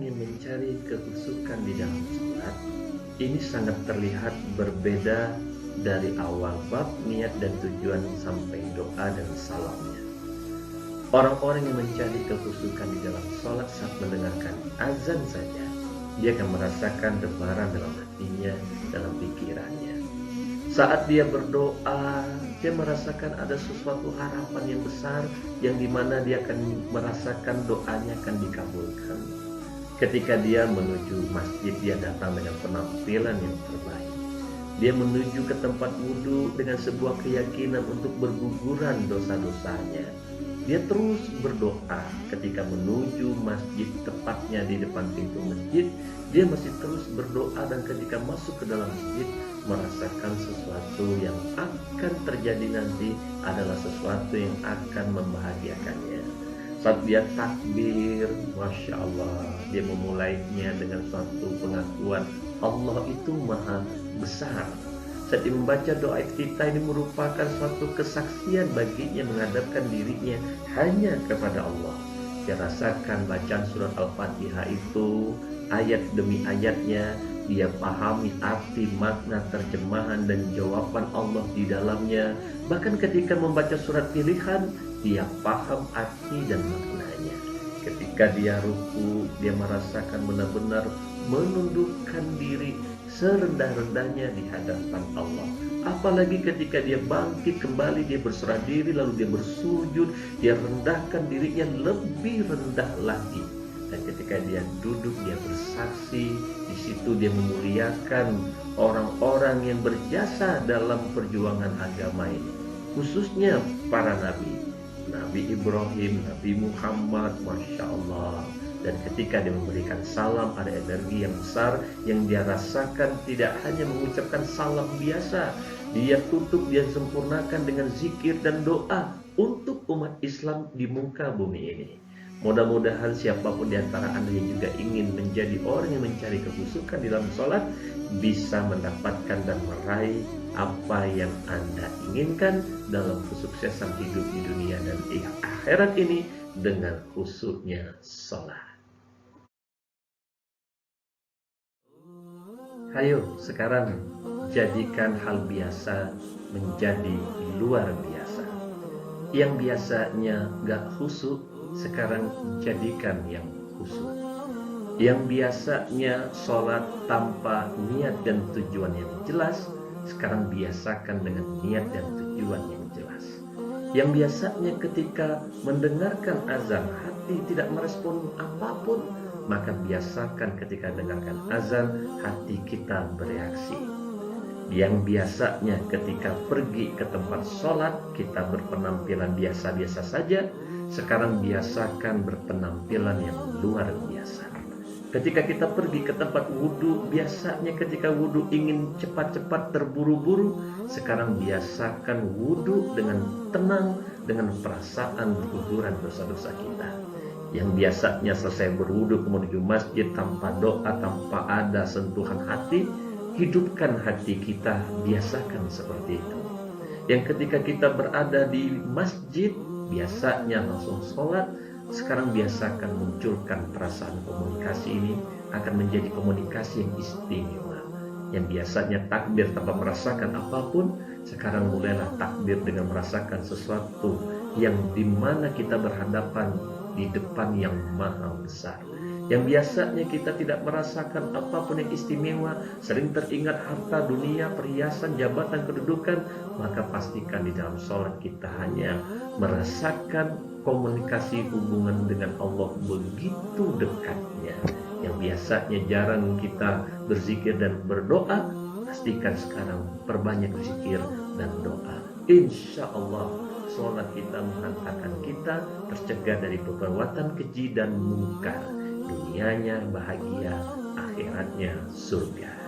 yang mencari kehusukan di dalam sholat ini sangat terlihat berbeda dari awal bab niat dan tujuan sampai doa dan salamnya. Orang-orang yang mencari kehusukan di dalam sholat saat mendengarkan azan saja, dia akan merasakan debaran dalam hatinya, dalam pikirannya. Saat dia berdoa, dia merasakan ada sesuatu harapan yang besar yang dimana dia akan merasakan doanya akan dikabulkan. Ketika dia menuju masjid, dia datang dengan penampilan yang terbaik. Dia menuju ke tempat wudhu dengan sebuah keyakinan untuk berguguran dosa-dosanya. Dia terus berdoa ketika menuju masjid, tepatnya di depan pintu masjid. Dia masih terus berdoa, dan ketika masuk ke dalam masjid merasakan sesuatu yang akan terjadi nanti adalah sesuatu yang akan membahagiakannya. Saat dia takbir, Masya Allah, dia memulainya dengan suatu pengakuan Allah itu maha besar. Saat dia membaca doa iftitah ini merupakan suatu kesaksian baginya menghadapkan dirinya hanya kepada Allah. Dia rasakan bacaan surat Al-Fatihah itu ayat demi ayatnya, dia pahami arti, makna, terjemahan dan jawaban Allah di dalamnya. Bahkan ketika membaca surat pilihan, dia paham arti dan maknanya. Ketika dia ruku, dia merasakan benar-benar menundukkan diri serendah-rendahnya di hadapan Allah. Apalagi ketika dia bangkit kembali, dia berserah diri, lalu dia bersujud, dia rendahkan dirinya lebih rendah lagi. Dan ketika dia duduk, dia bersaksi. Di situ dia memuliakan orang-orang yang berjasa dalam perjuangan agama ini, khususnya para nabi, Nabi Ibrahim, Nabi Muhammad, Masya Allah. Dan ketika dia memberikan salam, ada energi yang besar yang dia rasakan. Tidak hanya mengucapkan salam biasa, dia tutup, dia sempurnakan dengan zikir dan doa untuk umat Islam di muka bumi ini. Mudah-mudahan siapapun di antara Anda yang juga ingin menjadi orang yang mencari kehusukan di dalam sholat bisa mendapatkan dan meraih apa yang Anda inginkan dalam kesuksesan hidup di dunia dan akhirat ini dengan khusyuknya sholat. Ayo sekarang jadikan hal biasa menjadi luar biasa. Yang biasanya gak khusyuk, sekarang jadikan yang khusyuk. Yang biasanya sholat tanpa niat dan tujuan yang jelas, sekarang biasakan dengan niat dan tujuan yang jelas. Yang biasanya ketika mendengarkan azan hati tidak merespon apapun, maka biasakan ketika dengarkan azan hati kita bereaksi. Yang biasanya ketika pergi ke tempat sholat kita berpenampilan biasa-biasa saja, sekarang biasakan berpenampilan yang luar biasa. Ketika kita pergi ke tempat wudhu, biasanya ketika wudhu ingin cepat-cepat terburu-buru, sekarang biasakan wudhu dengan tenang, dengan perasaan berguguran dosa-dosa kita. Yang biasanya selesai berwudhu menuju masjid tanpa doa, tanpa ada sentuhan hati, hidupkan hati kita, biasakan seperti itu. Yang ketika kita berada di masjid, biasanya langsung sholat, sekarang biasakan munculkan perasaan komunikasi ini akan menjadi komunikasi yang istimewa. Yang biasanya takbir tanpa merasakan apapun, sekarang mulailah takbir dengan merasakan sesuatu yang dimana kita berhadapan di depan yang maha besar. Yang biasanya kita tidak merasakan apapun yang istimewa, sering teringat harta dunia, perhiasan, jabatan, kedudukan, maka pastikan di dalam sholat kita hanya merasakan komunikasi hubungan dengan Allah begitu dekatnya. Yang biasanya jarang kita berzikir dan berdoa, pastikan sekarang perbanyak berzikir dan doa. Insya Allah sholat kita menghantarkan kita tercegah dari perbuatan keji dan mungkar. Dunianya bahagia, akhiratnya surga.